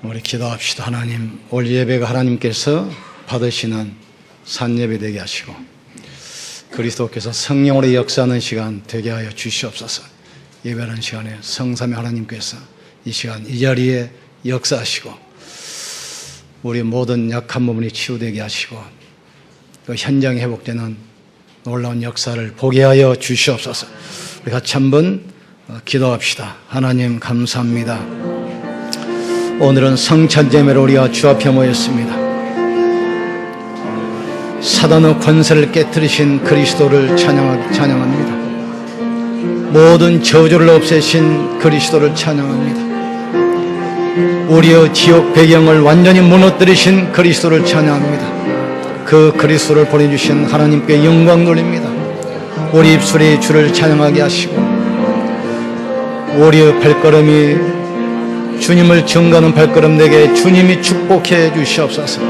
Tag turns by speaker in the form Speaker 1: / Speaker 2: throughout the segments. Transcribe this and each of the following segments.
Speaker 1: 우리 기도합시다. 하나님, 올 예배가 하나님께서 받으시는 산예배 되게 하시고 그리스도께서 성령으로 역사하는 시간 되게 하여 주시옵소서. 예배하는 시간에 성삼위 하나님께서 이 시간 이 자리에 역사하시고 우리 모든 약한 부분이 치유되게 하시고 그 현장에 회복되는 놀라운 역사를 보게 하여 주시옵소서. 우리 같이 한번 기도합시다. 하나님 감사합니다. 오늘은 성찬제매로 우리가 주 앞에 모였습니다. 사단의 권세를 깨뜨리신 그리스도를 찬양합니다. 모든 저주를 없애신 그리스도를 찬양합니다. 우리의 지옥 배경을 완전히 무너뜨리신 그리스도를 찬양합니다. 그 그리스도를 보내주신 하나님께 영광 돌립니다. 우리 입술이 주를 찬양하게 하시고 우리의 발걸음이 주님을 증거하는 발걸음 되게 주님이 축복해 주시옵소서.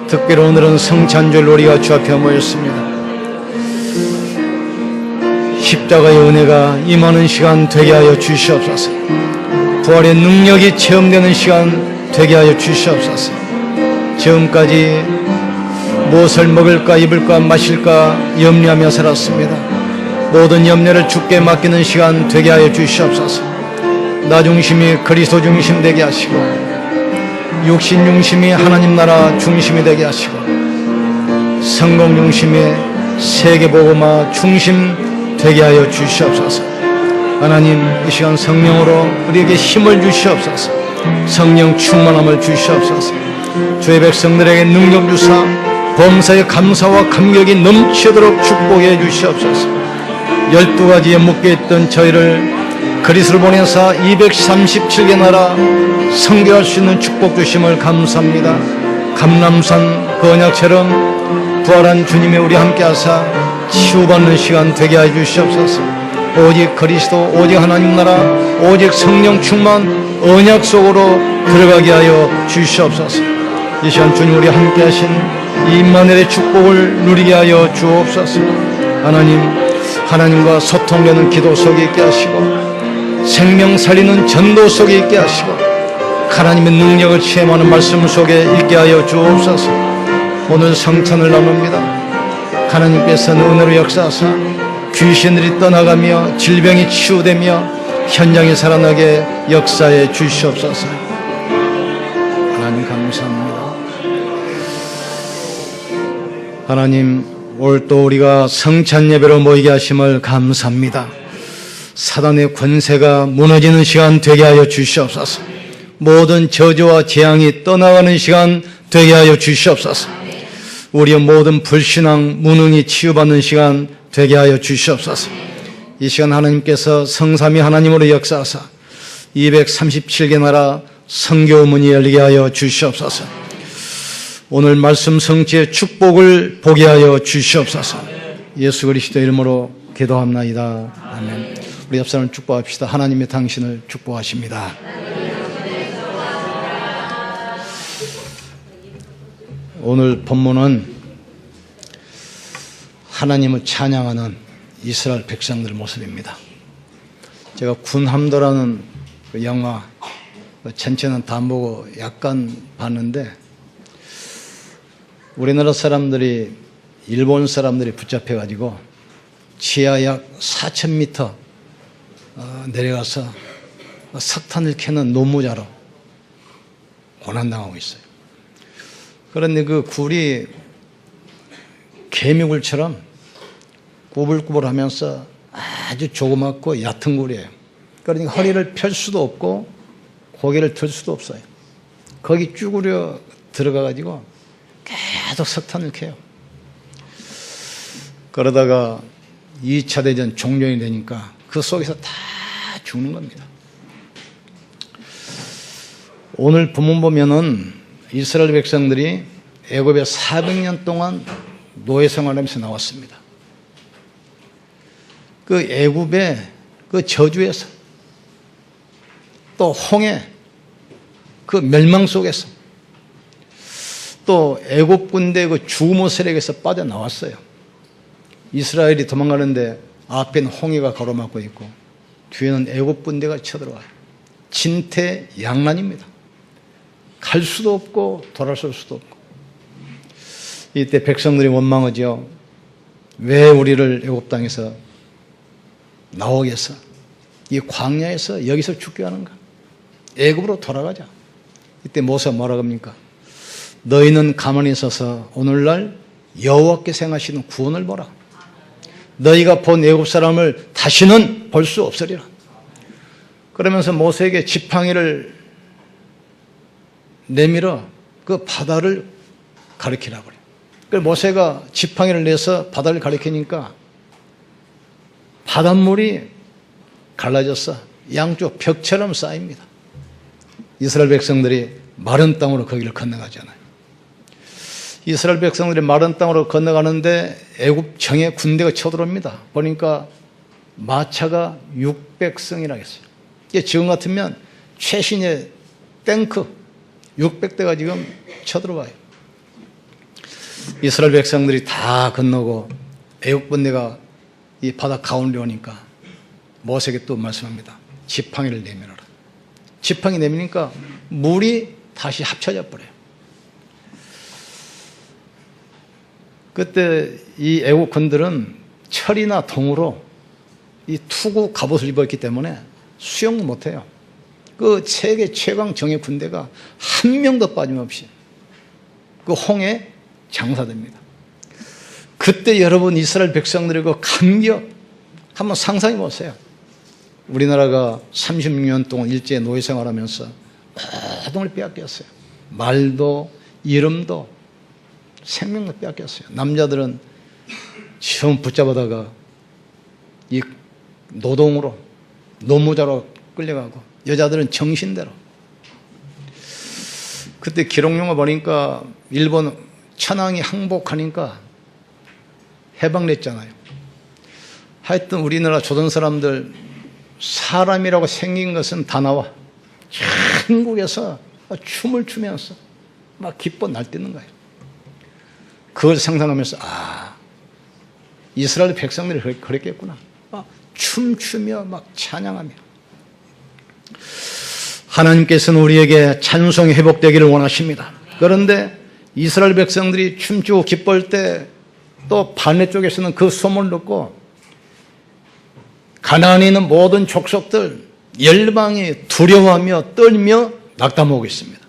Speaker 1: 특별히 오늘은 성찬주일 우리가 주 앞에 모였습니다. 십자가의 은혜가 임하는 시간 되게 하여 주시옵소서. 부활의 능력이 체험되는 시간 되게 하여 주시옵소서. 지금까지 무엇을 먹을까 입을까 마실까 염려하며 살았습니다. 모든 염려를 주께 맡기는 시간 되게 하여 주시옵소서. 나 중심이 그리스도 중심 되게 하시고 육신 중심이 하나님 나라 중심이 되게 하시고 성공 중심이 세계복음화 중심 되게 하여 주시옵소서. 하나님, 이 시간 성령으로 우리에게 힘을 주시옵소서. 성령 충만함을 주시옵소서. 주의 백성들에게 능력 주사 범사의 감사와 감격이 넘치도록 축복해 주시옵소서. 12가지에 묶여있던 저희를 그리스도를 보내사 237개 나라 선교할 수 있는 축복 주심을 감사합니다. 감람산 그 언약처럼 부활한 주님이 우리 함께 하사 치유받는 시간 되게 하여 주시옵소서. 오직 그리스도, 오직 하나님 나라, 오직 성령 충만 언약 속으로 들어가게 하여 주시옵소서. 이 시간 주님 우리 함께 하신 임마누엘의 축복을 누리게 하여 주옵소서. 하나님과 소통되는 기도 속에 있게 하시고 생명 살리는 전도 속에 있게 하시고 하나님의 능력을 체험하는 말씀 속에 있게 하여 주옵소서. 오늘 성찬을 나눕니다. 하나님께서는 은혜로 역사하사 귀신들이 떠나가며 질병이 치유되며 현장이 살아나게 역사해 주시옵소서. 하나님 감사합니다. 하나님, 오늘 또 우리가 성찬 예배로 모이게 하심을 감사합니다. 사단의 권세가 무너지는 시간 되게 하여 주시옵소서. 모든 저주와 재앙이 떠나가는 시간 되게 하여 주시옵소서. 우리의 모든 불신앙, 무능이 치유받는 시간 되게 하여 주시옵소서. 이 시간 하나님께서 성삼위 하나님으로 역사하사 237개 나라 선교 문이 열리게 하여 주시옵소서. 오늘 말씀 성취의 축복을 보게 하여 주시옵소서. 예수 그리스도 이름으로 기도합나이다. 아멘. 우리 옆 사람을 축복합시다. 하나님이 당신을 축복하십니다. 오늘 본문은 하나님을 찬양하는 이스라엘 백성들 모습입니다. 제가 군함도라는 그 영화 전체는 다 안 보고 약간 봤는데 우리나라 사람들이 일본 사람들이 붙잡혀가지고 지하 약 4,000m 내려가서 석탄을 캐는 노무자로 고난당하고 있어요. 그런데 그 굴이 개미굴처럼 꾸불꾸불하면서 아주 조그맣고 얕은 굴이에요. 그러니까 허리를 펼 수도 없고 고개를 들 수도 없어요. 거기 쭈그려 들어가가지고 계속 석탄을 캐요. 그러다가 2차 대전 종전이 되니까 그 속에서 다 죽는 겁니다. 오늘 본문 보면은 이스라엘 백성들이 애굽에 400년 동안 노예 생활하면서 나왔습니다. 그 애굽의 그 저주에서 또 홍해 그 멸망 속에서 또 애굽 군대 그 주무 세력에서 빠져나왔어요. 이스라엘이 도망가는데 앞에는 홍해가 가로막고 있고 뒤에는 애굽 군대가 쳐들어와요. 진퇴양난입니다. 갈 수도 없고 돌아설 수도 없고. 이때 백성들이 원망하죠. 왜 우리를 애굽 땅에서 나오게 해서 이 광야에서 여기서 죽게 하는가? 애굽으로 돌아가자. 이때 모세가 뭐라고 합니까? 너희는 가만히 있어서 오늘날 여호와께서 행하시는 구원을 보라. 너희가 본 애굽 사람을 다시는 볼 수 없으리라. 그러면서 모세에게 지팡이를 내밀어 그 바다를 가리키라고 그래요. 그래서 모세가 지팡이를 내서 바다를 가리키니까 바닷물이 갈라져서 양쪽 벽처럼 쌓입니다. 이스라엘 백성들이 마른 땅으로 거기를 건너가잖아요. 이스라엘 백성들이 마른 땅으로 건너가는데 애굽 정예 군대가 쳐들어옵니다. 보니까 마차가 600승이라고 했어요. 이게 지금 같으면 최신의 탱크 600대가 지금 쳐들어와요. 이스라엘 백성들이 다 건너고 애굽 군대가 이 바다 가운데 오니까 모세에게 또 말씀합니다. 지팡이를 내밀어라. 지팡이 내미니까 물이 다시 합쳐져 버려요. 그때 이 애국 군들은 철이나 동으로 이 투구 갑옷을 입었기 때문에 수영 못해요. 그 세계 최강 정예 군대가 한 명도 빠짐없이 그 홍해 장사됩니다. 그때 여러분 이스라엘 백성들의 그 감격 한번 상상해 보세요. 우리나라가 36년 동안 일제 노예 생활하면서 모든 걸 빼앗겼어요. 말도 이름도 생명도 빼앗겼어요. 남자들은 처음 붙잡아다가 이 노동으로 노무자로 끌려가고 여자들은 정신대로. 그때 기록용어 보니까 일본 천황이 항복하니까 해방됐잖아요. 하여튼 우리나라 조선 사람들 사람이라고 생긴 것은 다 나와. 한국에서 춤을 추면서 막 기뻐 날뛰는 거예요. 그걸 상상하면서 이스라엘 백성들이 그랬겠구나. 춤추며 막 찬양하며. 하나님께서는 우리에게 찬송이 회복되기를 원하십니다. 그런데 이스라엘 백성들이 춤추고 기뻐할 때 또 반대쪽에서는 그 소문을 듣고 가나안에 있는 모든 족속들 열방이 두려워하며 떨며 낙담하고 있습니다.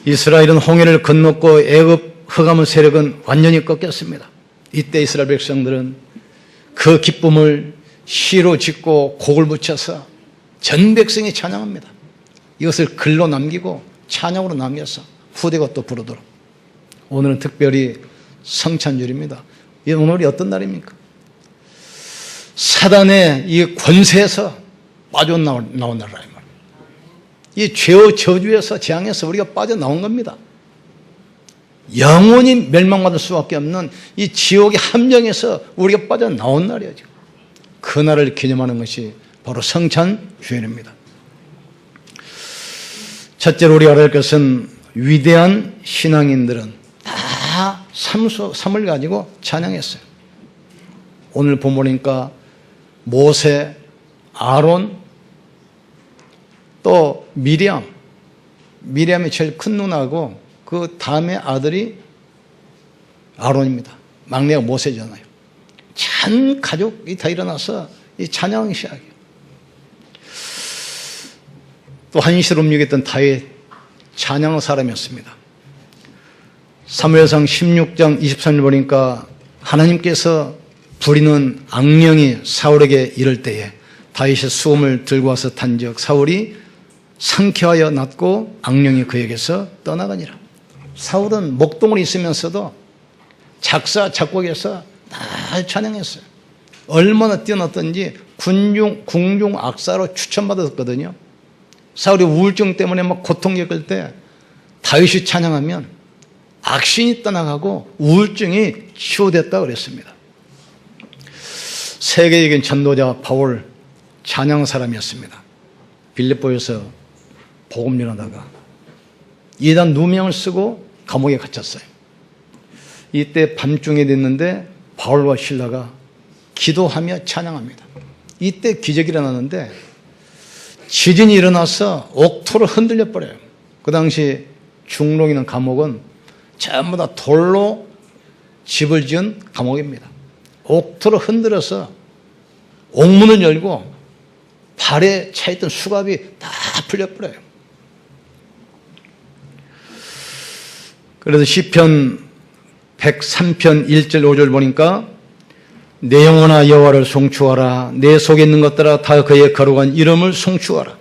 Speaker 1: 이스라엘은 홍해를 건넜고 애굽 흑암의 세력은 완전히 꺾였습니다. 이때 이스라엘 백성들은 그 기쁨을 시로 짓고 곡을 붙여서 전 백성이 찬양합니다. 이것을 글로 남기고 찬양으로 남겨서 후대가 또 부르도록. 오늘은 특별히 성찬절입니다. 오늘이 어떤 날입니까? 사단의 이 권세에서 빠져나온 날이라. 이 죄의 저주에서 재앙에서 우리가 빠져나온 겁니다. 영원히 멸망받을 수밖에 없는 이 지옥의 함정에서 우리가 빠져나온 날이에요. 그 날을 기념하는 것이 바로 성찬주일입니다. 첫째로 우리가 알아야 할 것은 위대한 신앙인들은 다 삶을 가지고 찬양했어요. 오늘 본문이니까 모세, 아론, 또 미리암이 제일 큰 누나고 그 다음에 아들이 아론입니다. 막내가 모세잖아요. 전 가족이 다 일어나서 이 찬양하기 시작해요. 또 한시를 움직였던 다윗 찬양의 사람이었습니다. 사무엘상 16장 23절 보니까 하나님께서 부리는 악령이 사울에게 이를 때에 다윗이 수금을 들고 와서 탄즉 사울이 상쾌하여 낫고 악령이 그에게서 떠나가니라. 사울은 목동을 있으면서도 작사 작곡해서 날 찬양했어요. 얼마나 뛰어났던지 궁중 악사로 추천받았거든요. 사울이 우울증 때문에 막 고통 겪을 때 다윗이 찬양하면 악신이 떠나가고 우울증이 치유됐다고 그랬습니다. 세계적인 전도자 바울 찬양 사람이었습니다. 빌립보에서 복음 전하다가 이단 누명을 쓰고 감옥에 갇혔어요. 이때 밤중에 됐는데 바울과 실라가 기도하며 찬양합니다. 이때 기적이 일어나는데 지진이 일어나서 옥토로 흔들려 버려요. 그 당시 중롱이라는 감옥은 전부 다 돌로 집을 지은 감옥입니다. 옥토로 흔들어서 옥문을 열고 발에 차있던 수갑이 다 풀려버려요. 그래서 시편 103편 1절 5절 보니까 내 영혼아 여호와를 송축하라. 내 속에 있는 것들아 다 그의 거룩한 이름을 송축하라.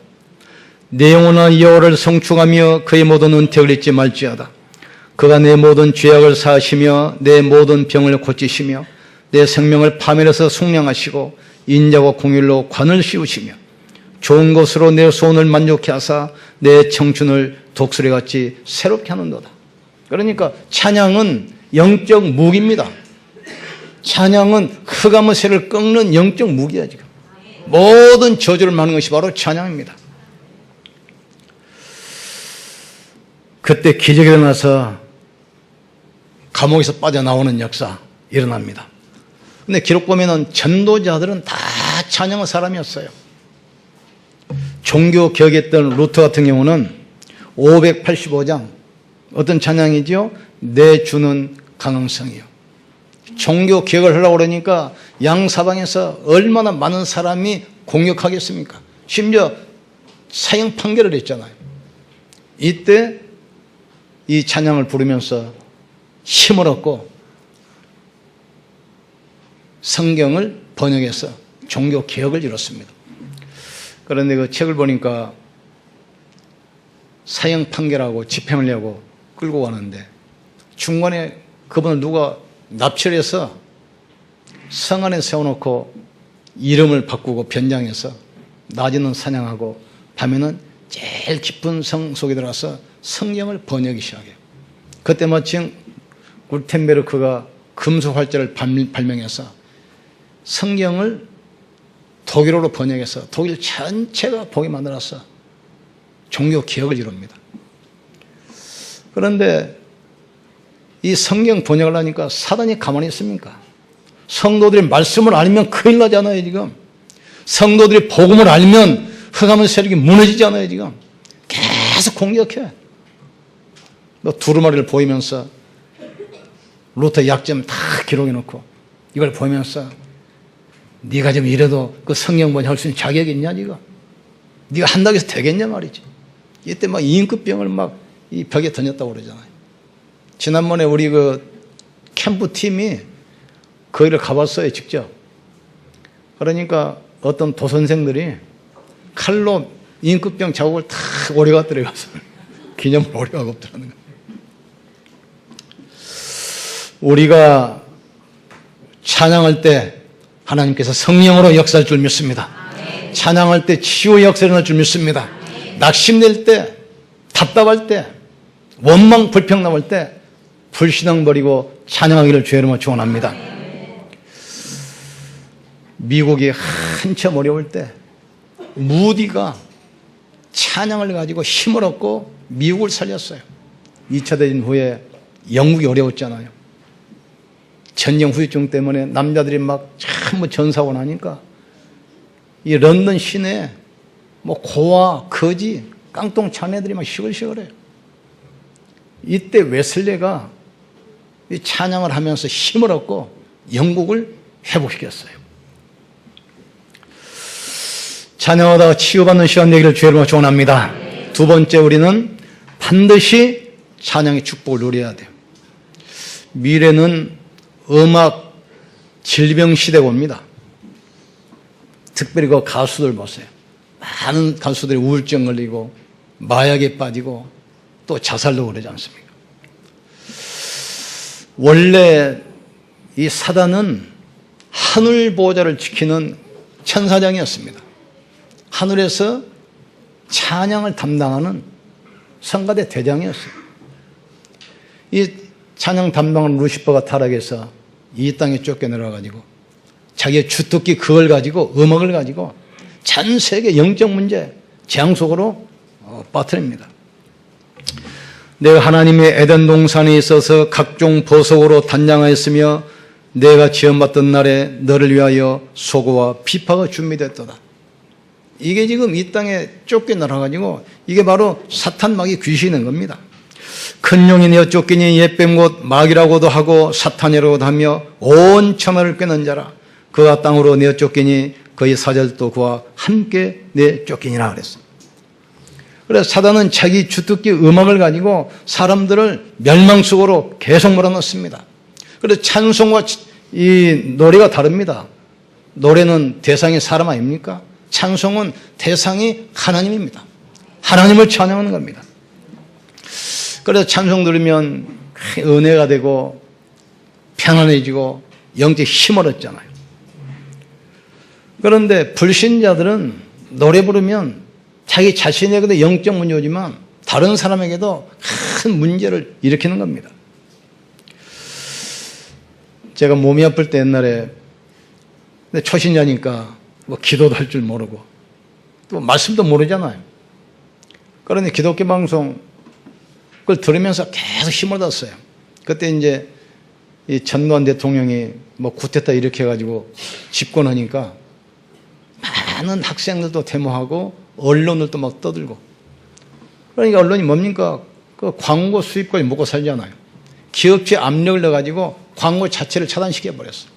Speaker 1: 내 영혼아 여호와를 송축하며 그의 모든 은택을 잊지 말지어다. 그가 내 모든 죄악을 사하시며 내 모든 병을 고치시며 내 생명을 파멸해서 속량하시고 인자와 공의로 관을 씌우시며 좋은 것으로 내 소원을 만족케 하사 내 청춘을 독수리같이 새롭게 하는도다. 그러니까 찬양은 영적 무기입니다. 찬양은 흑암의 새를 꺾는 영적 무기야. 지금 모든 저주를 막는 것이 바로 찬양입니다. 그때 기적이 일어나서 감옥에서 빠져나오는 역사 일어납니다. 근데 기록 보면은 전도자들은 다 찬양의 사람이었어요. 종교 개혁했던 루터 같은 경우는 585장 어떤 찬양이죠? 내 주는 강흥성이요. 종교 개혁을 하려고 그러니까 양사방에서 얼마나 많은 사람이 공격하겠습니까? 심지어 사형 판결을 했잖아요. 이때 이 찬양을 부르면서 힘을 얻고 성경을 번역해서 종교 개혁을 이뤘습니다. 그런데 그 책을 보니까 사형 판결하고 집행을 내고 끌고 가는데 중간에 그분을 누가 납치해서 성 안에 세워놓고 이름을 바꾸고 변장해서 낮에는 사냥하고 밤에는 제일 깊은 성 속에 들어가서 성경을 번역하기 시작해요. 그때 마침 구텐베르크가 금속 활자를 발명해서 성경을 독일어로 번역해서 독일 전체가 보게 만들어서 종교 개혁을 이룹니다. 그런데 이 성경 번역을 하니까 사단이 가만히 있습니까? 성도들이 말씀을 알면 큰일 나잖아요, 지금. 성도들이 복음을 알면 흑암의 세력이 무너지잖아요, 지금. 계속 공격해. 너 두루마리를 보이면서 루터 약점 다 기록해놓고 이걸 보면서 네가 좀 이래도 그 성경 번역할 수 있는 자격이 있냐, 네가? 네가 한다고 해서 되겠냐 말이지. 이때 막 임급병을 막 이 벽에 던졌다고 그러잖아요. 지난번에 우리 그 캠프 팀이 거기를 가봤어요, 직접. 그러니까 어떤 도선생들이 칼로 임급병 자국을 탁 오려갔더래요. 기념을 오려가고 없더라는 거예요. 우리가 찬양할 때 하나님께서 성령으로 역사할 줄 믿습니다. 찬양할 때 치유의 역사를 할 줄 믿습니다. 낙심될 때, 답답할 때, 원망 불평 남을 때 불신앙 버리고 찬양하기를 주의 이름으로 축원합니다. 미국이 한참 어려울 때 무디가 찬양을 가지고 힘을 얻고 미국을 살렸어요. 2차 대전 후에 영국이 어려웠잖아요. 전쟁 후유증 때문에 남자들이 막 전부 전사하고 나니까 이 런던 시내에 뭐 고아, 거지, 깡통 차네들이 막 시글시글해요. 이때 웨슬레가 이 찬양을 하면서 힘을 얻고 영국을 회복시켰어요. 찬양하다가 치유받는 시간 되기를 주의 이름으로 축원합니다. 두 번째, 우리는 반드시 찬양의 축복을 누려야 돼요. 미래는 음악 질병 시대가 옵니다. 특별히 그 가수들 보세요. 많은 가수들이 우울증 걸리고 마약에 빠지고 또 자살도 그러지 않습니까? 원래 이 사단은 하늘 보호자를 지키는 천사장이었습니다. 하늘에서 찬양을 담당하는 성가대 대장이었어요. 이 찬양 담당하는 루시퍼가 타락해서 이 땅에 쫓겨내려가지고 자기의 주특기 그걸 가지고 음악을 가지고 전 세계 영적 문제 재앙 속으로 빠뜨립니다. 내가 하나님의 에덴 동산에 있어서 각종 보석으로 단장하였으며 내가 지원받던 날에 너를 위하여 소고와 비파가 준비됐도다. 이게 지금 이 땅에 쫓겨나가지고 이게 바로 사탄막이 귀신인 겁니다. 큰 용이 내어 쫓기니 옛뱀 곧 마귀라고도 하고 사탄이라고도 하며 온 천하를 꿰는 자라. 그가 땅으로 내어 쫓기니 그의 사절도 그와 함께 내어 쫓기니라 그랬어요. 그래서 사단은 자기 주특기 음악을 가지고 사람들을 멸망 속으로 계속 몰아넣습니다. 그래서 찬송과 이 노래가 다릅니다. 노래는 대상이 사람 아닙니까? 찬송은 대상이 하나님입니다. 하나님을 찬양하는 겁니다. 그래서 찬송 들으면 은혜가 되고 편안해지고 영적 힘을 얻잖아요. 그런데 불신자들은 노래 부르면 자기 자신에게도 영적 문제지만 다른 사람에게도 큰 문제를 일으키는 겁니다. 제가 몸이 아플 때 옛날에 초신자니까 뭐 기도도 할 줄 모르고 또 말씀도 모르잖아요. 그런데 기독교 방송 그걸 들으면서 계속 힘을 얻었어요. 그때 이제 이 전두환 대통령이 뭐 쿠데타 일으켜가지고 집권하니까 많은 학생들도 데모하고 언론들도 막 떠들고 그러니까 언론이 뭡니까? 그 광고 수입까지 먹고 살잖아요. 기업체 압력을 넣어가지고 광고 자체를 차단시켜버렸어요.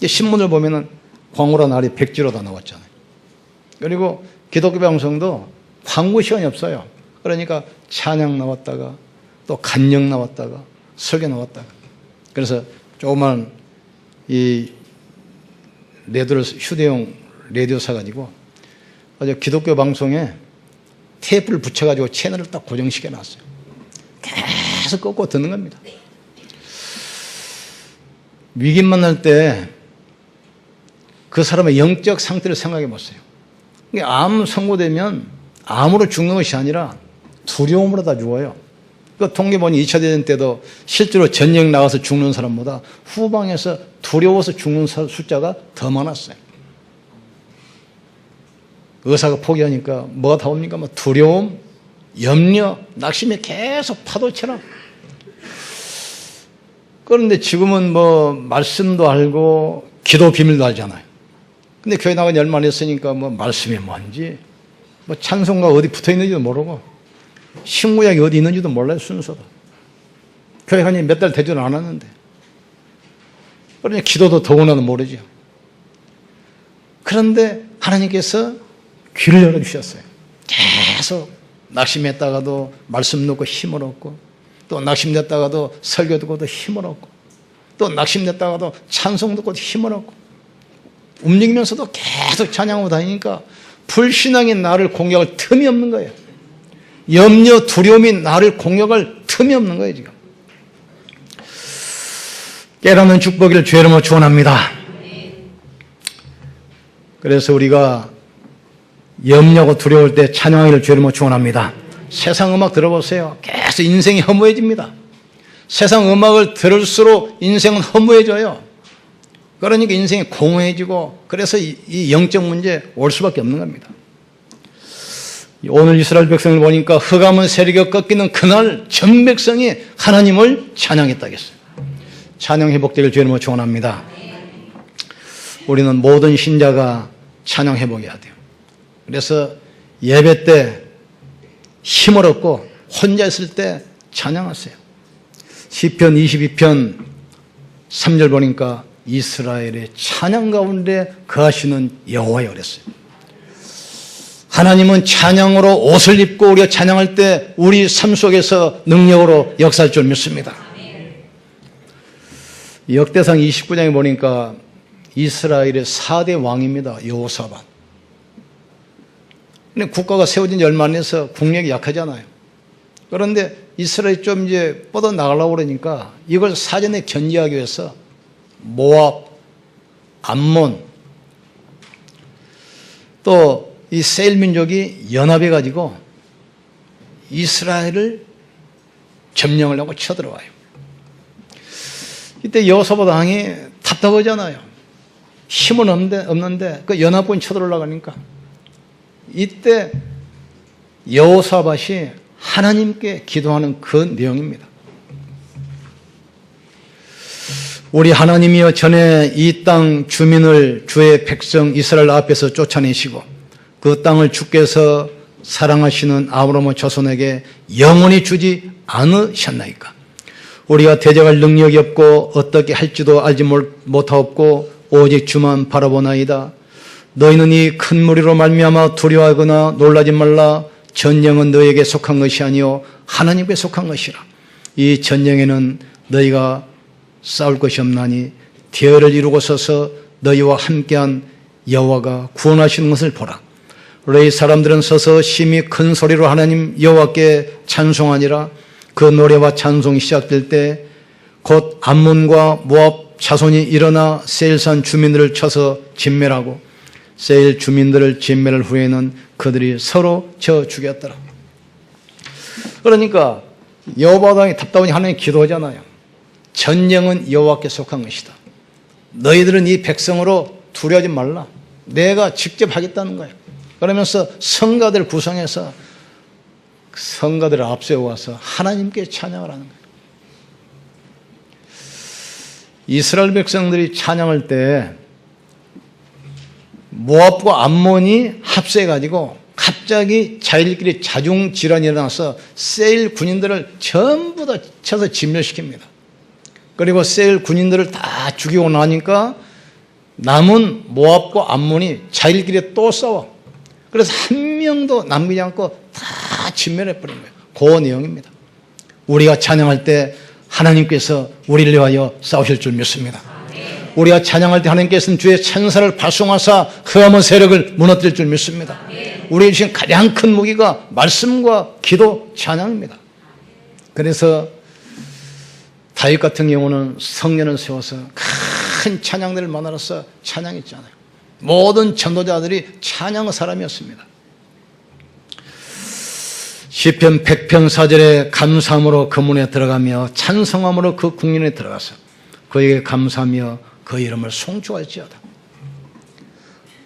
Speaker 1: 신문을 보면은 광고란 날이 백지로 다 나왔잖아요. 그리고 기독교 방송도 광고 시간이 없어요. 그러니까 찬양 나왔다가 또 간영 나왔다가 설교 나왔다가 그래서 조그만 이 레드를 휴대용 라디오 사가지고 아주 기독교 방송에 테이프를 붙여가지고 채널을 딱 고정시켜 놨어요. 계속 꺾고 듣는 겁니다. 위기 만날 때 그 사람의 영적 상태를 생각해 보세요. 암 선고되면 암으로 죽는 것이 아니라 두려움으로 다 죽어요. 그 통계 보니 2차 대전 때도 실제로 전쟁 나가서 죽는 사람보다 후방에서 두려워서 죽는 숫자가 더 많았어요. 의사가 포기하니까 뭐가 다 옵니까? 뭐 두려움, 염려, 낙심이 계속 파도처럼. 그런데 지금은 뭐 말씀도 알고 기도 비밀도 알잖아요. 근데 교회 나가니 얼마 안 했으니까 뭐 말씀이 뭔지, 뭐 찬송가 어디 붙어 있는지도 모르고, 신구약이 어디 있는지도 몰라요, 순서도. 교회 가니 몇 달 되지도 않았는데. 그러니 기도도 더구나도 모르죠. 그런데 하나님께서 귀를 열어주셨어요. 계속 낙심했다가도 말씀 듣고 힘을 얻고, 또 낙심됐다가도 설교 듣고도 힘을 얻고, 또 낙심됐다가도 찬송 듣고도 힘을 얻고, 움직이면서도 계속 찬양하고 다니니까 불신앙인 나를 공격할 틈이 없는 거예요. 염려, 두려움이 나를 공격할 틈이 없는 거예요, 지금. 깨닫는 축복을 주의 이름으로 축원합니다. 그래서 우리가 염려하고 두려울 때 찬양하기를 주의 이름으로 축원합니다. 세상 음악 들어보세요. 계속 인생이 허무해집니다. 세상 음악을 들을수록 인생은 허무해져요. 그러니까 인생이 공허해지고 그래서 이 영적 문제 올 수밖에 없는 겁니다. 오늘 이스라엘 백성을 보니까 흑암은 세력이 꺾이는 그날 전 백성이 하나님을 찬양했다겠어요. 찬양 회복되길 주의 이름으로 축원합니다. 우리는 모든 신자가 찬양 회복해야 돼요. 그래서 예배 때 힘을 얻고 혼자 있을 때 찬양하세요. 시편 22편 3절 보니까 이스라엘의 찬양 가운데 거하시는 여호와여 그랬어요. 하나님은 찬양으로 옷을 입고 우리가 찬양할 때 우리 삶 속에서 능력으로 역사할 줄 믿습니다. 역대상 29장에 보니까 이스라엘의 4대 왕입니다. 여호사밧. 근데 국가가 세워진 지 얼마 안 돼서 국력이 약하잖아요. 그런데 이스라엘이 좀 이제 뻗어나가려고 그러니까 이걸 사전에 견제하기 위해서 모압, 암몬, 또 이 세일 민족이 연합해가지고 이스라엘을 점령하려고 쳐들어와요. 이때 여호사밧 왕이 답답하잖아요. 힘은 없는데 그 연합군이 쳐들어오려고 하니까 이때 여호사밧이 하나님께 기도하는 그 내용입니다. 우리 하나님이여 전에 이 땅 주민을 주의 백성 이스라엘 앞에서 쫓아내시고 그 땅을 주께서 사랑하시는 아브라함의 자손에게 영원히 주지 않으셨나이까. 우리가 대적할 능력이 없고 어떻게 할지도 알지 못하옵고 오직 주만 바라보나이다. 너희는 이 큰 무리로 말미암아 두려워하거나 놀라지 말라. 전쟁은 너희에게 속한 것이 아니요 하나님께 속한 것이라. 이 전쟁에는 너희가 싸울 것이 없나니 대열을 이루고 서서 너희와 함께한 여호와가 구원하시는 것을 보라. 너희 사람들은 서서 심히 큰 소리로 하나님 여호와께 찬송하니라. 그 노래와 찬송이 시작될 때 곧 암몬과 모압 자손이 일어나 세일산 주민들을 쳐서 진멸하고 세일 주민들을 진멸할 후에는 그들이 서로 쳐 죽였더라. 그러니까 여호와당이 답답하니 하나님 기도하잖아요. 전쟁은 여호와께 속한 것이다. 너희들은 이 백성으로 두려워하지 말라. 내가 직접 하겠다는 거예요. 그러면서 성가대를 구성해서 성가대를 앞세워서 하나님께 찬양을 하는 거예요. 이스라엘 백성들이 찬양할 때 모압과 암몬이 합세해가지고 갑자기 자기들끼리 자중질환이 일어나서 세일 군인들을 전부 다 쳐서 진멸시킵니다. 그리고 세일 군인들을 다 죽이고 나니까 남은 모압과 암몬이 자기들끼리 또 싸워. 그래서 한 명도 남기지 않고 다 진멸해버린 거예요. 그 내용입니다. 우리가 찬양할 때 하나님께서 우리를 위하여 싸우실 줄 믿습니다. 우리가 찬양할 때 하나님께서는 주의 천사를 발송하사 흑암의 세력을 무너뜨릴 줄 믿습니다. 우리에게 주신 가장 큰 무기가 말씀과 기도, 찬양입니다. 그래서 다윗 같은 경우는 성년을 세워서 큰 찬양들을 만들어서 찬양했잖아요. 모든 전도자들이 찬양의 사람이었습니다. 시편 100편 4절에 감사함으로 그 문에 들어가며 찬송함으로 그 국민에 들어가서 그에게 감사하며 그 이름을 송축할지어다.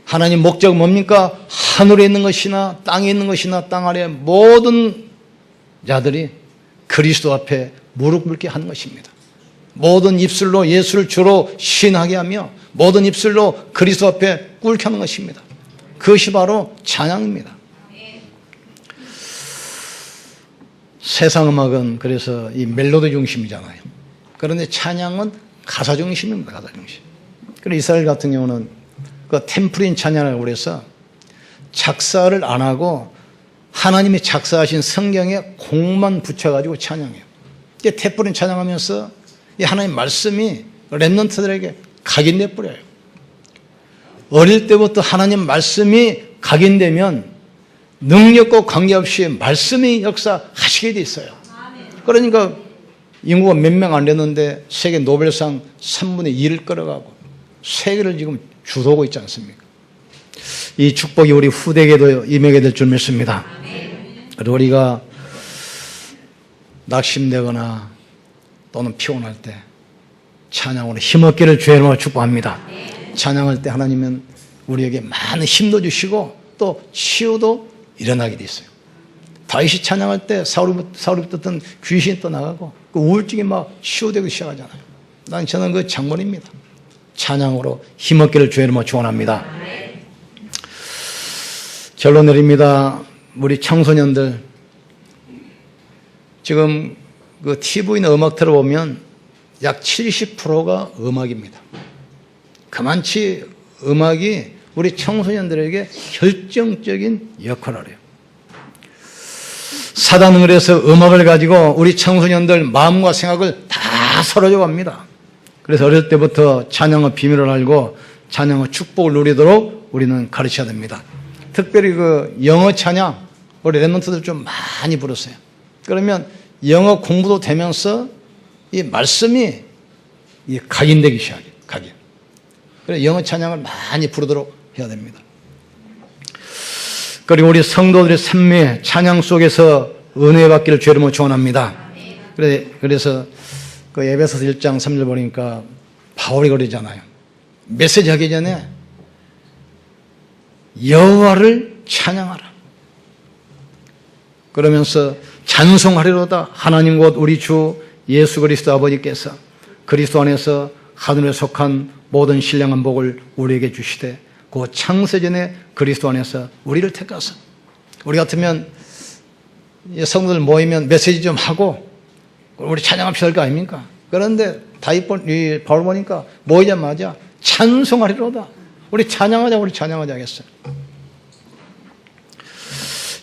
Speaker 1: 하나님 목적은 뭡니까? 하늘에 있는 것이나 땅에 있는 것이나 땅 아래 모든 자들이 그리스도 앞에 무릎 꿇게 하는 것입니다. 모든 입술로 예수를 주로 신하게 하며 모든 입술로 그리스도 앞에 꿇게 하는 것입니다. 그것이 바로 찬양입니다. 세상 음악은 그래서 이 멜로디 중심이잖아요. 그런데 찬양은 가사 중심입니다. 가사 중심. 그리고 이스라엘 같은 경우는 그 템플인 찬양이라고 그래서 작사를 안 하고 하나님이 작사하신 성경에 곡만 붙여가지고 찬양해요. 템플인 찬양하면서 이 하나님 말씀이 렘넌트들에게 각인돼 버려요. 어릴 때부터 하나님 말씀이 각인되면 능력과 관계없이 말씀이 역사하시게 돼 있어요. 그러니까 인구가 몇 명 안 됐는데 세계 노벨상 3분의 2를 끌어가고 세계를 지금 주도하고 있지 않습니까? 이 축복이 우리 후대에게도 임하게 될 줄 믿습니다. 그리고 우리가 낙심되거나 또는 피곤할 때 찬양으로 힘없기를 주의 이름으로 축복합니다. 찬양할 때 하나님은 우리에게 많은 힘도 주시고 또 치유도 일어나게 돼 있어요. 다윗이 찬양할 때 사울이 떴던 귀신이 떠나가고 그 우울증이 막 치유되기 시작하잖아요. 저는 그 장본입니다. 찬양으로 힘없기를 주의 이름으로 축원합니다. 결론 내립니다. 우리 청소년들 지금 그 TV나 음악 들어보면 약 70%가 음악입니다. 그만치 음악이 우리 청소년들에게 결정적인 역할을 해요. 사단은 그래서 음악을 가지고 우리 청소년들 마음과 생각을 다 사로잡아 갑니다. 그래서 어릴 때부터 찬양의 비밀을 알고 찬양의 축복을 누리도록 우리는 가르쳐야 됩니다. 특별히 그 영어 찬양 우리 렘넌트들 좀 많이 부르세요. 그러면 영어 공부도 되면서 이 말씀이 각인되기 시작해요. 각인. 그래서 영어 찬양을 많이 부르도록 해야 됩니다. 그리고 우리 성도들의 삶의 찬양 속에서 은혜 받기를 주의 이름으로 축원합니다. 그래서 그 에베소서 1장 3절 보니까 바울이 그러잖아요. 메시지 하기 전에 여호와를 찬양하라. 그러면서 찬송하리로다. 하나님 곧 우리 주 예수 그리스도 아버지께서 그리스도 안에서 하늘에 속한 모든 신령한 복을 우리에게 주시되 그 창세전에 그리스도 안에서 우리를 택하사. 우리 같으면 성도들 모이면 메시지 좀 하고 우리 찬양합시다 할 거 아닙니까? 그런데 바울 보니까 모이자마자 찬송하리로다. 우리 찬양하자 하겠어요.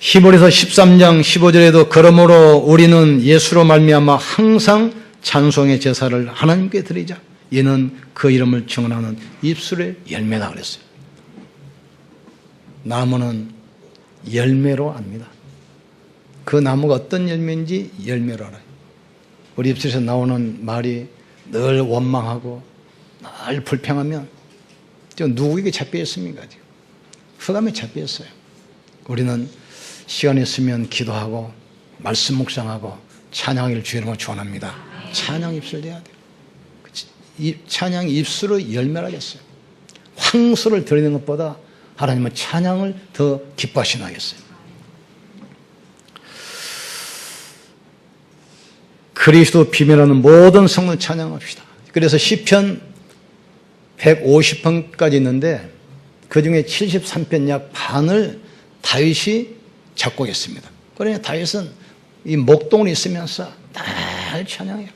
Speaker 1: 히브리서 13장 15절에도 그러므로 우리는 예수로 말미암아 항상 찬송의 제사를 하나님께 드리자. 이는 그 이름을 증언하는 입술의 열매다 그랬어요. 나무는 열매로 압니다. 그 나무가 어떤 열매인지 열매로 알아요. 우리 입술에서 나오는 말이 늘 원망하고 늘 불평하면 지금 누구에게 잡혀 있습니까? 지금 흑암에 잡혀 있어요. 우리는 시간이 있으면 기도하고 말씀 묵상하고 찬양을 주의 이름으로 축원합니다. 찬양 입술 돼야 돼요. 이 찬양 입술의 열매라겠어요. 황소를 드리는 것보다 하나님은 찬양을 더 기뻐하시나 하겠어요. 그리스도 비밀하는 모든 성을 찬양합시다. 그래서 시편 150편까지 있는데 그중에 73편 약 반을 다윗이 작곡했습니다. 그러니 다윗은 이 목동을 있으면서 날 찬양해요.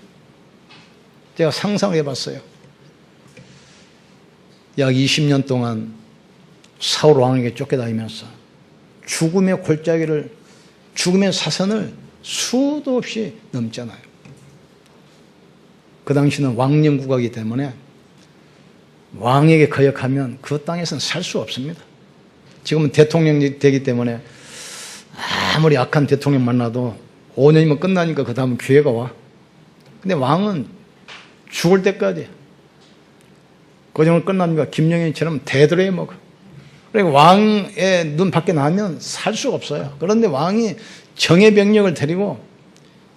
Speaker 1: 제가 상상을 해봤어요. 약 20년 동안 사울 왕에게 쫓겨다니면서 죽음의 골짜기를, 죽음의 사선을 수도 없이 넘잖아요. 그 당시는 왕령국가이기 때문에 왕에게 거역하면 그 땅에서는 살 수 없습니다. 지금은 대통령이 되기 때문에 아무리 악한 대통령 만나도 5년이면 끝나니까 그 다음은 기회가 와. 근데 왕은 죽을 때까지 고정을 끝납니까? 김영현처럼 대들어 먹어. 그러니까 왕의 눈 밖에 나면 살 수가 없어요. 그런데 왕이 정예 병력을 데리고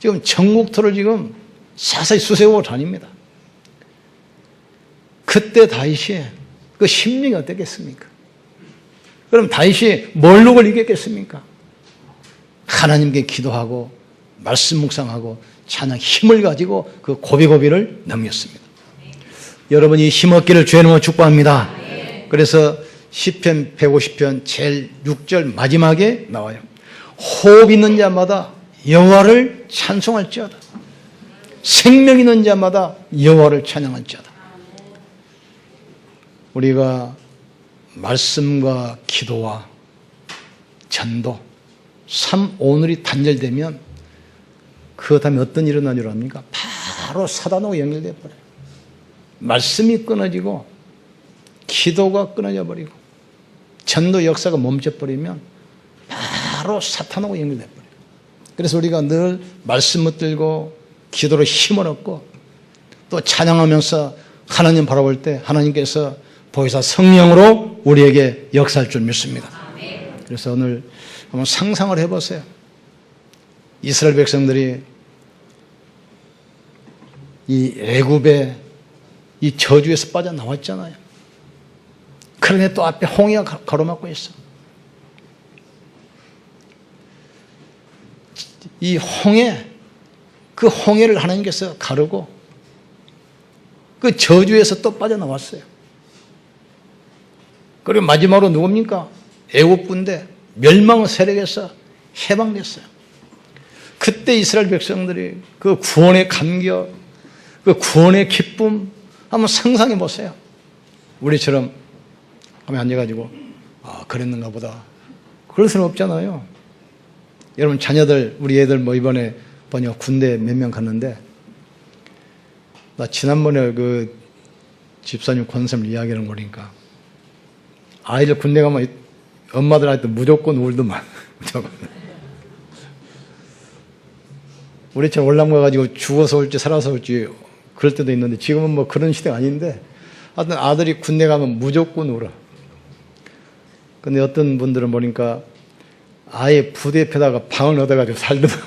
Speaker 1: 지금 전국토를 지금 사사히 수세고 다닙니다. 그때 다윗이 그 심령이 어땠겠습니까? 그럼 다윗이 뭘로 걸리겠습니까? 하나님께 기도하고 말씀 묵상하고 찬양 힘을 가지고 그 고비고비를 넘겼습니다. 여러분 이 힘없기를 주의 이름으로 축복합니다. 그래서 시편 150편 제일 6절 마지막에 나와요. 호흡 있는 자마다 여호와를 찬송할지어다. 생명 있는 자마다 여호와를 찬양할지어다. 우리가 말씀과 기도와 전도, 오늘이 단절되면 그 다음에 어떤 일이 일어나는 줄 압니까? 바로 사단하고 연결돼 버려요. 말씀이 끊어지고 기도가 끊어져 버리고 전도 역사가 멈춰버리면 바로 사탄하고 연결돼 버려요. 그래서 우리가 늘 말씀 붙들고 기도로 힘을 얻고 또 찬양하면서 하나님 바라볼 때 하나님께서 보혜사 성령으로 우리에게 역사할 줄 믿습니다. 그래서 오늘 한번 상상을 해보세요. 이스라엘 백성들이 이 애굽의 이 저주에서 빠져나왔잖아요. 그런데 또 앞에 홍해가 가로막고 있어. 이 홍해, 그 홍해를 하나님께서 가르고 그 저주에서 또 빠져나왔어요. 그리고 마지막으로 누굽니까? 애국군대 멸망의 세력에서 해방됐어요. 그때 이스라엘 백성들이 그 구원의 감격, 그 구원의 기쁨 한번 상상해 보세요. 우리처럼 한번 앉아가지고 그랬는가 보다. 그럴 수는 없잖아요. 여러분 자녀들, 우리 애들 뭐 이번에 보니까 군대 몇 명 갔는데 나 지난번에 그 집사님 권사님 이야기를 보니까 아이들 군대 가면 엄마들한테 무조건 울더만. 우리처럼 월남 가가지고 죽어서 올지 살아서 올지 그럴 때도 있는데 지금은 뭐 그런 시대가 아닌데 하여튼 아들이 군대 가면 무조건 울어. 근데 어떤 분들은 보니까 아예 부대 옆에다가 방을 얻어가지고 살더만.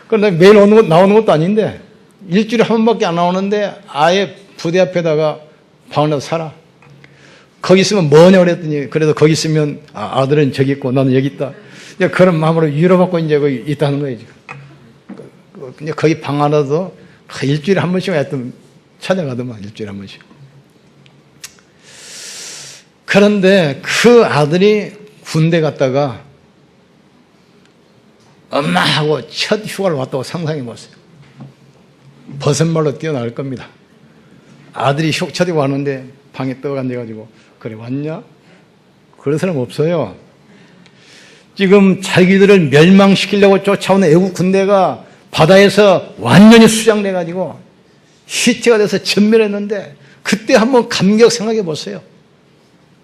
Speaker 1: 그런데 매일 나오는 것도 아닌데 일주일에 한 번밖에 안 나오는데 아예 부대 앞에다가 방을 얻어 살아. 거기 있으면 뭐냐 그랬더니 그래도 거기 있으면 아들은 저기 있고 나는 여기 있다. 그런 마음으로 위로받고 이제 거기 있다는 거예요 지금. 근데 거기 방 하나도 일주일에 한 번씩 하여튼 찾아가더만 일주일에 한 번씩. 그런데 그 아들이 군대 갔다가 엄마하고 첫 휴가를 왔다고 상상해 보세요. 버선발로 뛰어나올 겁니다. 아들이 첫 휴가 왔는데 방에 떠 앉아가지고 그래 왔냐? 그런 사람 없어요. 지금 자기들을 멸망시키려고 쫓아오는 애국 군대가 바다에서 완전히 수장돼가지고 시체가 돼서 전멸했는데 그때 한번 감격 생각해 보세요.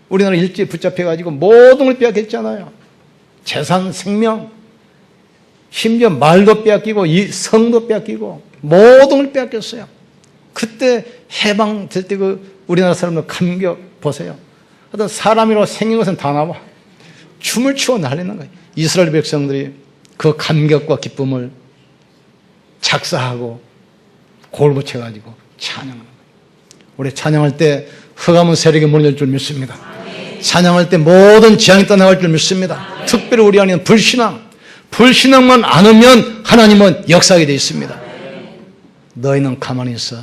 Speaker 1: 우리나라 일제에 붙잡혀가지고 모든 걸 빼앗겼잖아요. 재산, 생명, 심지어 말도 빼앗기고 성도 빼앗기고 모든 걸 빼앗겼어요. 그때 해방될 때 그 우리나라 사람들 감격 보세요. 어떤 사람이라고 생긴 것은 다 나와. 춤을 추고 난리는 거예요. 이스라엘 백성들이 그 감격과 기쁨을 작사하고 골 붙여가지고 찬양하는 거예요. 우리 찬양할 때 흑암은 세력이 무너질 줄 믿습니다. 찬양할 때 모든 재앙이 떠나갈 줄 믿습니다. 특별히 우리 안에는 불신앙만 않으면 하나님은 역사하게 되어 있습니다. 너희는 가만히 있어.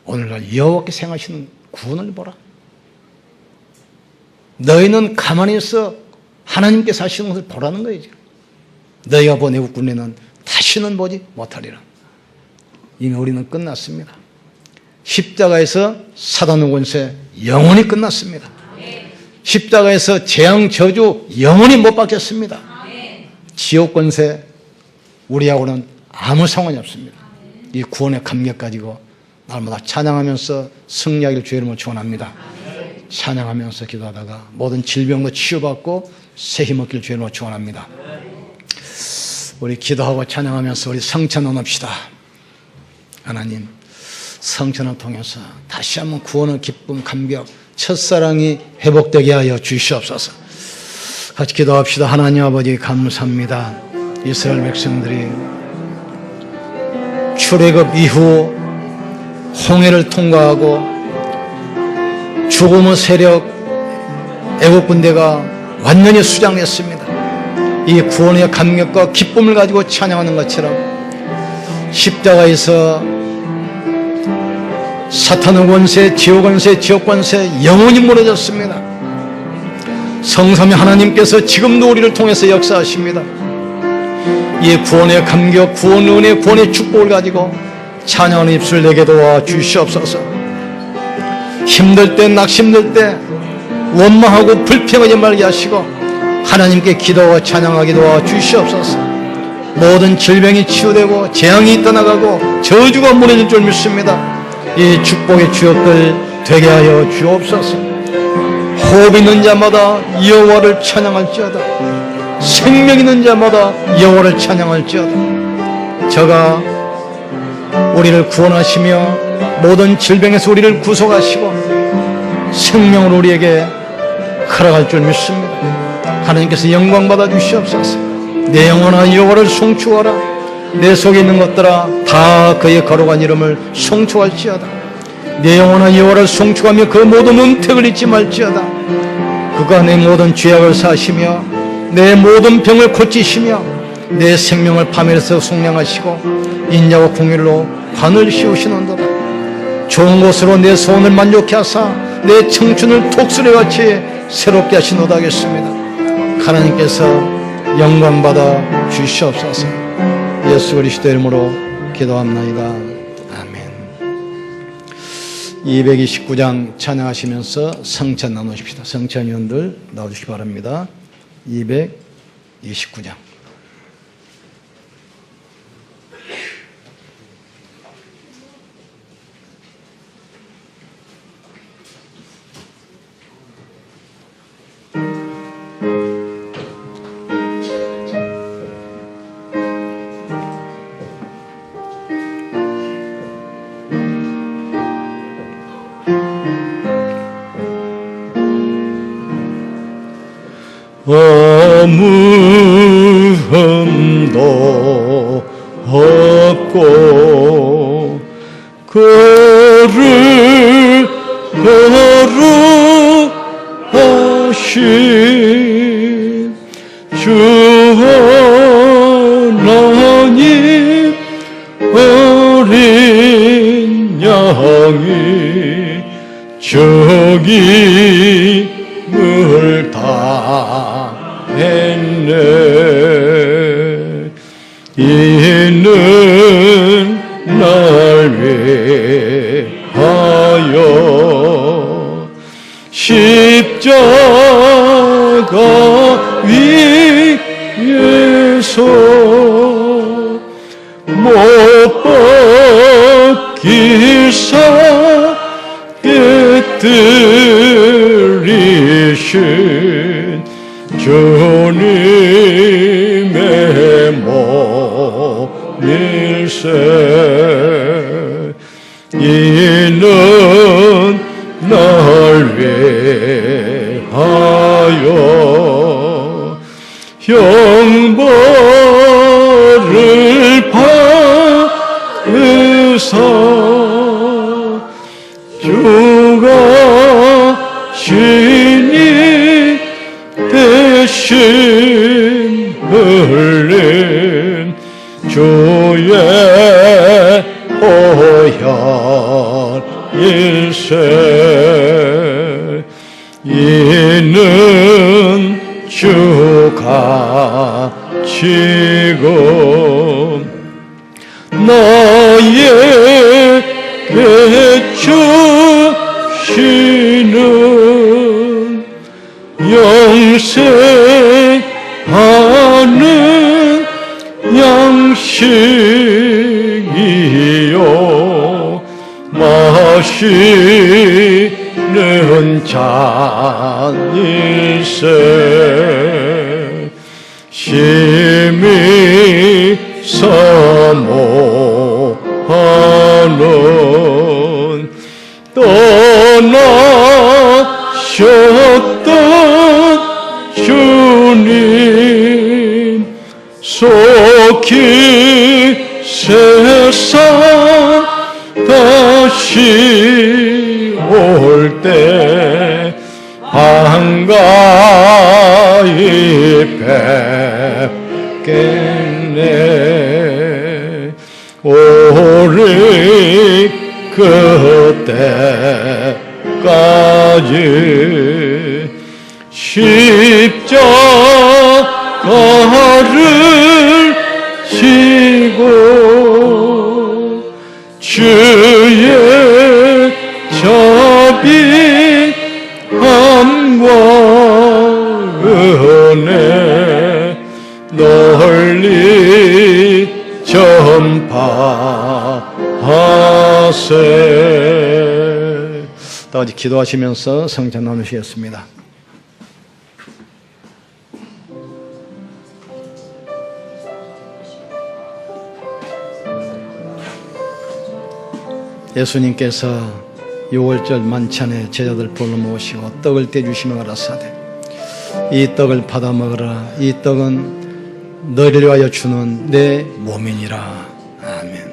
Speaker 1: 오늘날 여호와께서 행하시는 구원을 보라. 너희는 가만히 있어. 하나님께서 하시는 것을 보라는 거예요. 너희가 본 애국 군대는 다시는 보지 못하리라. 이미 우리는 끝났습니다. 십자가에서 사단의 권세 영원히 끝났습니다. 십자가에서 재앙 저주 영원히 못 받겠습니다. 지옥 권세 우리하고는 아무 상관이 없습니다. 이 구원의 감격 가지고 날마다 찬양하면서 승리하기를 주의 이름으로 축원합니다. 찬양하면서 기도하다가 모든 질병도 치유받고 새 힘 얻기를 주의 이름으로 축원합니다. 우리 기도하고 찬양하면서 우리 성찬 나눕시다. 하나님, 성찬을 통해서 다시 한번 구원의 기쁨, 감격, 첫사랑이 회복되게 하여 주시옵소서. 같이 기도합시다. 하나님 아버지 감사합니다. 이스라엘 백성들이 출애굽 이후 홍해를 통과하고 죽음의 세력 애국 군대가 완전히 수장했습니다. 이 구원의 감격과 기쁨을 가지고 찬양하는 것처럼 십자가에서 사탄의 권세, 지옥 권세, 지옥 권세 영원히 무너졌습니다. 성삼위 하나님께서 지금도 우리를 통해서 역사하십니다. 이 구원의 감격, 구원의 은혜, 구원의 축복을 가지고 찬양하는 입술 내게 도와 주시옵소서. 힘들 때, 낙심될 때 원망하고 불평하지 말게 하시고 하나님께 기도와 찬양하게 도와 주시옵소서. 모든 질병이 치유되고 재앙이 떠나가고 저주가 무너질 줄 믿습니다. 이 축복의 주역들 되게 하여 주옵소서. 호흡 있는 자마다 여호와를 찬양할지어다. 생명 있는 자마다 여호와를 찬양할지어다. 저가 우리를 구원하시며 모든 질병에서 우리를 구속하시고 생명을 우리에게 허락할 줄 믿습니다. 하나님께서 영광 받아 주시옵소서. 내 영혼아 여호와를 송축하라. 내 속에 있는 것들아 다 그의 거룩한 이름을 송축할지어다. 내 영혼아 여호와를 송축하며 그 모든 은택을 잊지 말지어다. 그가 내 모든 죄악을 사하시며 내 모든 병을 고치시며 내 생명을 파멸해서 속량하시고 인자와 공의로 관을 씌우시는도다. 좋은 것으로 내 소원을 만족케 하사 내 청춘을 독수리같이 새롭게 하시노다 하겠습니다. 하나님께서 영광 받아 주시옵소서. 예수 그리스도 이름으로 기도합나이다. 아멘. 229장 찬양하시면서 성찬 나누십시다. 성찬위원들 나와주시기 바랍니다. 229장.
Speaker 2: 아무 흠도 없고 그를 거룩하신 주 하나님 어린 양이 저기 십자가 위에서 못 박히사 깨뜨리신 주님의 몸일세 이는 날 위하여 형벌을 받으사 주가 신이 대신 흘린 주의 보혈일세 이는 주가 지금 나에게 주시는 영생하는 양식이요 마시는 잔일세 심히 사모하는 떠나셨던 주님 속히 세상 다시 올 때 한가히 뵙겠네 오직 그때까지 십자가를 지고 주의 자비함과 은혜 널리 전파하세. 다 같이 기도하시면서 성찬 나누시겠습니다. 예수님께서 6월절 만찬에 제자들 불러 모시고 떡을 떼주시며 가라사대 이 떡을 받아 먹으라 이 떡은 너희를 위하여 주는 내 몸이니라. 아멘.